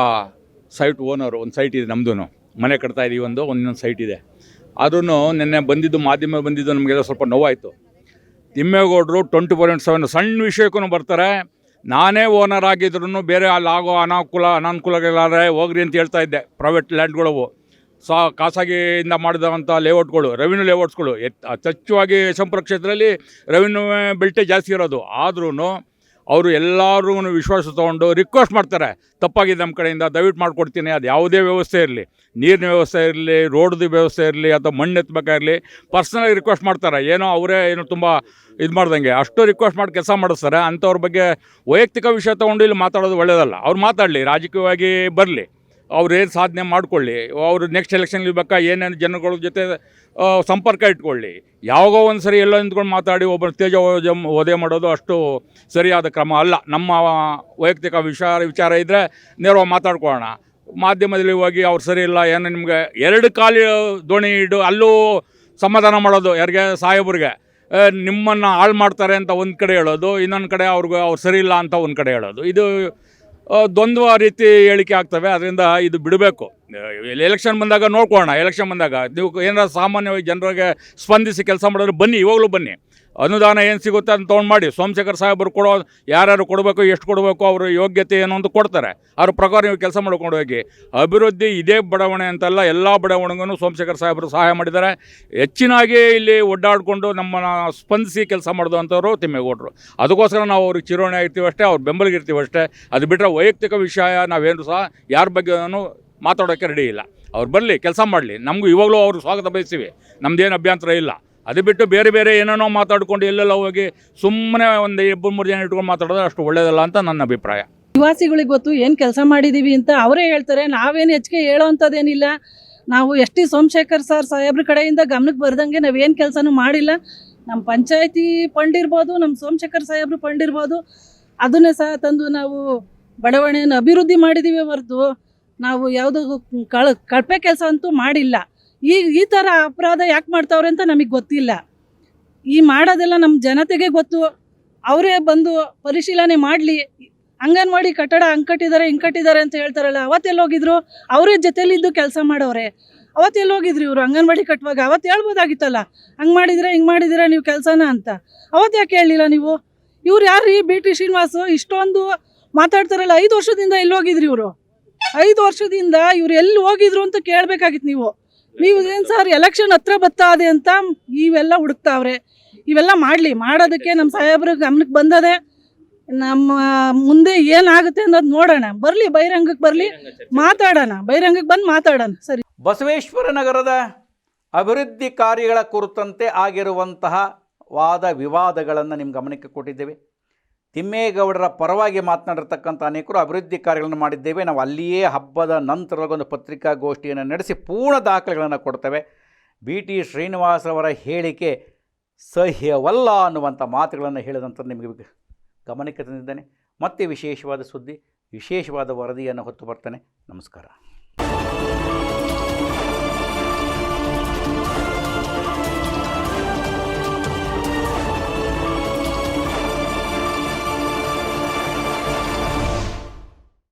ಸೈಟ್ ಓನರು. ಒಂದು ಸೈಟ್ ಇದೆ ನಮ್ಮದು, ಮನೆ ಕಟ್ತಾ ಇದ್ದೀವಿ, ಒಂದೊಂದು ಸೈಟ್ ಇದೆ. ಆದ್ರೂ ನಿನ್ನೆ ಮಾಧ್ಯಮ ಬಂದಿದ್ದು ನಮಗೆಲ್ಲ ಸ್ವಲ್ಪ ನೋವಾಯಿತು. ತಿಮ್ಮೇಗೌಡರು 24/7 ಸಣ್ಣ ವಿಷಯಕ್ಕೂ ಬರ್ತಾರೆ. ನಾನೇ ಓನರ್ ಆಗಿದ್ರು ಬೇರೆ ಅಲ್ಲಿ ಆಗೋ ಅನಾನುಕೂಲಗಳಾದರೆ ಹೋಗ್ರಿ ಅಂತ ಹೇಳ್ತಾ ಇದ್ದೆ. ಪ್ರೈವೇಟ್ ಲ್ಯಾಂಡ್ಗಳವು ಖಾಸಗಿಯಿಂದ ಮಾಡಿದಂಥ ಲೇಔಟ್ಗಳು, ರೆವಿನ್ಯೂ ಲೇಔಟ್ಸ್ಗಳು ಹೆಚ್ಚಾಗಿ ಯಶವಂತಪುರ ಕ್ಷೇತ್ರದಲ್ಲಿ ರೆವಿನ್ಯೂ ಬೆಲ್ಟೇ ಜಾಸ್ತಿ ಇರೋದು. ಆದ್ರೂ ಅವರು ಎಲ್ಲರೂ ವಿಶ್ವಾಸ ತೊಗೊಂಡು ರಿಕ್ವೆಸ್ಟ್ ಮಾಡ್ತಾರೆ, ತಪ್ಪಾಗಿದೆ ನಮ್ಮ ಕಡೆಯಿಂದ, ದಯವಿಟ್ಟು ಮಾಡಿಕೊಡ್ತೀನಿ. ಅದು ಯಾವುದೇ ವ್ಯವಸ್ಥೆ ಇರಲಿ, ನೀರಿನ ವ್ಯವಸ್ಥೆ ಇರಲಿ, ರೋಡ್ದು ವ್ಯವಸ್ಥೆ ಇರಲಿ, ಅಥವಾ ಮಣ್ಣು ಎತ್ತಬೇಕಾಗಿರಲಿ, ಪರ್ಸ್ನಲಾಗಿ ರಿಕ್ವೆಸ್ಟ್ ಮಾಡ್ತಾರೆ. ಅವರೇ ತುಂಬ ಇದು ಮಾಡ್ದಂಗೆ ಅಷ್ಟು ರಿಕ್ವೆಸ್ಟ್ ಮಾಡಿ ಕೆಲಸ ಮಾಡಿಸ್ತಾರೆ. ಅಂಥವ್ರ ಬಗ್ಗೆ ವೈಯಕ್ತಿಕ ವಿಷಯ ತೊಗೊಂಡು ಇಲ್ಲಿ ಮಾತಾಡೋದು ಒಳ್ಳೆಯದಲ್ಲ. ಅವ್ರು ಮಾತಾಡಲಿ, ರಾಜಕೀಯವಾಗಿ ಬರಲಿ, ಅವ್ರು ಏನು ಸಾಧನೆ ಮಾಡ್ಕೊಳ್ಳಿ, ಅವರು ನೆಕ್ಸ್ಟ್ ಎಲೆಕ್ಷನ್ ಇರ್ಬೇಕಾ ಏನೇನು ಜನಗಳ ಜೊತೆ ಸಂಪರ್ಕ ಇಟ್ಕೊಳ್ಳಿ. ಯಾವಾಗೋ ಒಂದು ಸರಿ ಎಲ್ಲೋ ನಿಂತ್ಕೊಂಡು ಮಾತಾಡಿ ಒಬ್ಬರು ವಧೆ ಮಾಡೋದು ಅಷ್ಟು ಸರಿಯಾದ ಕ್ರಮ ಅಲ್ಲ. ನಮ್ಮ ವೈಯಕ್ತಿಕ ವಿಚಾರ ಇದ್ದರೆ ನೇರವಾಗಿ ಮಾತಾಡ್ಕೊಳ್ಳೋಣ. ಮಾಧ್ಯಮದಲ್ಲಿ ಹೋಗಿ ಅವ್ರು ಸರಿ ಇಲ್ಲ, ಏನು ನಿಮಗೆ 2 ಕಾಲು ದೋಣಿ ಇಡು, ಅಲ್ಲೂ ಸಮಾಧಾನ ಮಾಡೋದು ಯಾರಿಗೆ? ಸಾಹೇಬ್ರಿಗೆ. ನಿಮ್ಮನ್ನು ಹಾಳು ಮಾಡ್ತಾರೆ ಅಂತ ಒಂದು ಕಡೆ ಹೇಳೋದು, ಇನ್ನೊಂದು ಕಡೆ ಅವ್ರು ಸರಿ ಇಲ್ಲ ಅಂತ ಒಂದು ಕಡೆ ಹೇಳೋದು. ಇದು ದ್ವಂದ್ವ ರೀತಿ ಹೇಳಿಕೆ ಆಗ್ತವೆ. ಅದರಿಂದ ಇದು ಬಿಡಬೇಕು. ಎಲೆಕ್ಷನ್ ಬಂದಾಗ ನೋಡ್ಕೊಳ್ಳೋಣ. ಎಲೆಕ್ಷನ್ ಬಂದಾಗ ನೀವು ಏನಾರ ಸಾಮಾನ್ಯವಾಗಿ ಜನರಿಗೆ ಸ್ಪಂದಿಸಿ ಕೆಲಸ ಮಾಡಿದ್ರೆ ಬನ್ನಿ, ಇವಾಗಲೂ ಬನ್ನಿ. ಅನುದಾನ ಏನು ಸಿಗುತ್ತೆ ಅದನ್ನು ತೊಗೊಂಡು ಮಾಡಿ. ಸೋಮಶೇಖರ್ ಸಾಹೇಬರು ಯಾರ್ಯಾರು ಕೊಡಬೇಕು, ಎಷ್ಟು ಕೊಡಬೇಕು, ಅವ್ರ ಯೋಗ್ಯತೆ ಏನು ಅಂತ ಕೊಡ್ತಾರೆ. ಅವ್ರ ಪ್ರಕಾರ ನೀವು ಕೆಲಸ ಮಾಡ್ಕೊಂಡು ಹೋಗಿ. ಅಭಿವೃದ್ಧಿ ಇದೇ ಬಡಾವಣೆ ಅಂತಲ್ಲ, ಎಲ್ಲ ಬಡಾವಣೆಗೂ ಸೋಮಶೇಖರ್ ಸಾಹೇಬರು ಸಹಾಯ ಮಾಡಿದ್ದಾರೆ. ಹೆಚ್ಚಿನಾಗಿ ಇಲ್ಲಿ ಒಡ್ಡಾಡಿಕೊಂಡು ನಮ್ಮನ್ನು ಸ್ಪಂದಿಸಿ ಕೆಲಸ ಮಾಡಿದು ಅಂಥವ್ರು ತಿಮ್ಮೇಗೌಡರು. ಅದಕ್ಕೋಸ್ಕರ ನಾವು ಅವ್ರಿಗೆ ಚಿರೋಣಿ ಆಗಿರ್ತೀವಿ ಅಷ್ಟೇ, ಅವ್ರ ಬೆಂಬಲಿಗಿರ್ತೀವಿ ಅಷ್ಟೇ. ಅದು ಬಿಟ್ಟರೆ ವೈಯಕ್ತಿಕ ವಿಷಯ ನಾವೇನು ಸಹ ಯಾರ ಬಗ್ಗೆ ಮಾತಾಡೋಕ್ಕೆ ರೆಡಿ ಇಲ್ಲ. ಅವ್ರು ಬರಲಿ, ಕೆಲಸ ಮಾಡಲಿ. ನಮಗೂ ಇವಾಗಲೂ ಅವ್ರು ಸ್ವಾಗತ ಬಯಸ್ತೀವಿ, ನಮ್ಮದೇನು ಅಭ್ಯಂತರ ಇಲ್ಲ. ಅದು ಬಿಟ್ಟು ಬೇರೆ ಏನೇನೋ ಮಾತಾಡ್ಕೊಂಡು ಎಲ್ಲೆಲ್ಲ ಹೋಗಿ ಸುಮ್ಮನೆ ಒಂದು 2-3 ಜನ ಇಟ್ಕೊಂಡು ಮಾತಾಡೋದು ಅಷ್ಟು ಒಳ್ಳೆಯದಲ್ಲ ಅಂತ ನನ್ನ ಅಭಿಪ್ರಾಯ. ನಿವಾಸಿಗಳಿಗೆ ಗೊತ್ತು ಏನು ಕೆಲಸ ಮಾಡಿದ್ದೀವಿ ಅಂತ ಅವರೇ ಹೇಳ್ತಾರೆ. ನಾವೇನು ಹೆಚ್ಚಿಗೆ ಹೇಳೋ ಅಂಥದ್ದೇನಿಲ್ಲ. ನಾವು ಎಸ್.ಟಿ. ಸೋಮಶೇಖರ್ ಸಾಹೇಬ್ರ ಕಡೆಯಿಂದ ಗಮನಕ್ಕೆ ಬರ್ದಂಗೆ ನಾವೇನು ಕೆಲಸನೂ ಮಾಡಿಲ್ಲ. ನಮ್ಮ ಪಂಚಾಯತಿ ಫಂಡ್ ಇರ್ಬೋದು, ನಮ್ಮ ಸೋಮಶೇಖರ್ ಸಾಹೇಬ್ರು ಫಂಡ್ ಇರ್ಬೋದು, ಅದನ್ನೇ ಸಹ ತಂದು ನಾವು ಬಡಾವಣೆಯನ್ನು ಅಭಿವೃದ್ಧಿ ಮಾಡಿದ್ದೀವಿ ಹೊರತು ನಾವು ಯಾವುದೋ ಕಳಪೆ ಕೆಲಸ ಅಂತೂ ಮಾಡಿಲ್ಲ. ಈ ಥರ ಅಪರಾಧ ಯಾಕೆ ಮಾಡ್ತಾವ್ರೆ ಅಂತ ನಮಗೆ ಗೊತ್ತಿಲ್ಲ. ಈ ಮಾಡೋದೆಲ್ಲ ನಮ್ಮ ಜನತೆಗೆ ಗೊತ್ತು. ಅವರೇ ಬಂದು ಪರಿಶೀಲನೆ ಮಾಡಲಿ. ಅಂಗನವಾಡಿ ಕಟ್ಟಡ ಹಂಗೆ ಕಟ್ಟಿದ್ದಾರೆ ಅಂತ ಹೇಳ್ತಾರಲ್ಲ, ಅವತ್ತೆಲ್ಲಿ ಹೋಗಿದ್ರು? ಅವರೇ ಜೊತೆಲಿದ್ದು ಕೆಲಸ ಮಾಡೋರೆ. ಅವತ್ತೆಲ್ಲಿ ಹೋಗಿದ್ರು ಇವರು? ಅಂಗನವಾಡಿ ಕಟ್ಟುವಾಗ ಅವತ್ತು ಹೇಳ್ಬೋದಾಗಿತ್ತಲ್ಲ, ಹಂಗೆ ಮಾಡಿದರೆ ಹಿಂಗೆ ಮಾಡಿದ್ದೀರಾ ನೀವು ಕೆಲಸನ ಅಂತ. ಅವತ್ತು ಯಾಕೆ ಹೇಳಿಲ್ಲ ನೀವು? ಇವ್ರು ಯಾರು ರೀ? ಬಿ ಟಿ ಶ್ರೀನಿವಾಸು ಇಷ್ಟೊಂದು ಮಾತಾಡ್ತಾರಲ್ಲ, 5 ವರ್ಷದಿಂದ ಎಲ್ಲಿ ಹೋಗಿದ್ರಿ ಇವರು? 5 ವರ್ಷದಿಂದ ಇವ್ರು ಎಲ್ಲಿ ಹೋಗಿದ್ರು ಅಂತ ಕೇಳಬೇಕಾಗಿತ್ತು ನೀವು. ಏನು ಸರ್, ಎಲೆಕ್ಷನ್ ಹತ್ರ ಬತ್ತಾದೆ ಅಂತ ಇವೆಲ್ಲ ಹುಡುಕ್ತಾವ್ರೆ. ಇವೆಲ್ಲ ಮಾಡೋದಕ್ಕೆ ನಮ್ಮ ಸಾಹೇಬ್ರ ಗಮನಕ್ಕೆ ಬಂದದೆ. ನಮ್ಮ ಮುಂದೆ ಏನಾಗುತ್ತೆ ಅನ್ನೋದು ನೋಡೋಣ. ಬರಲಿ, ಬಹಿರಂಗಕ್ಕೆ ಬರಲಿ, ಮಾತಾಡೋಣ. ಬಹಿರಂಗಕ್ಕೆ ಬಂದು ಮಾತಾಡೋಣ. ಸರಿ. ಬಸವೇಶ್ವರ ನಗರದ ಅಭಿವೃದ್ಧಿ ಕಾರ್ಯಗಳ ಕುರಿತಂತೆ ಆಗಿರುವಂತಹ ವಾದ ವಿವಾದಗಳನ್ನು ನಿಮ್ಮ ಗಮನಕ್ಕೆ ಕೊಟ್ಟಿದ್ದೇವೆ. ತಿಮ್ಮೇಗೌಡರ ಪರವಾಗಿ ಮಾತನಾಡಿರ್ತಕ್ಕಂಥ ಅನೇಕರು ಅಭಿವೃದ್ಧಿ ಕಾರ್ಯಗಳನ್ನು ಮಾಡಿದ್ದೇವೆ, ನಾವು ಅಲ್ಲಿಯೇ ಹಬ್ಬದ ನಂತರದೊಂದು ಪತ್ರಿಕಾಗೋಷ್ಠಿಯನ್ನು ನಡೆಸಿ ಪೂರ್ಣ ದಾಖಲೆಗಳನ್ನು ಕೊಡ್ತೇವೆ. ಬಿ ಟಿ ಶ್ರೀನಿವಾಸರವರ ಹೇಳಿಕೆ ಸಹ್ಯವಲ್ಲ ಅನ್ನುವಂಥ ಮಾತುಗಳನ್ನು ಹೇಳಿದಂಥ ನಿಮಗೆ ಗಮನಕ್ಕೆ ತಂದಿದ್ದೇನೆ. ಮತ್ತೆ ವಿಶೇಷವಾದ ಸುದ್ದಿ, ವಿಶೇಷವಾದ ವರದಿಯನ್ನು ಹೊತ್ತು ಬರ್ತೇನೆ. ನಮಸ್ಕಾರ.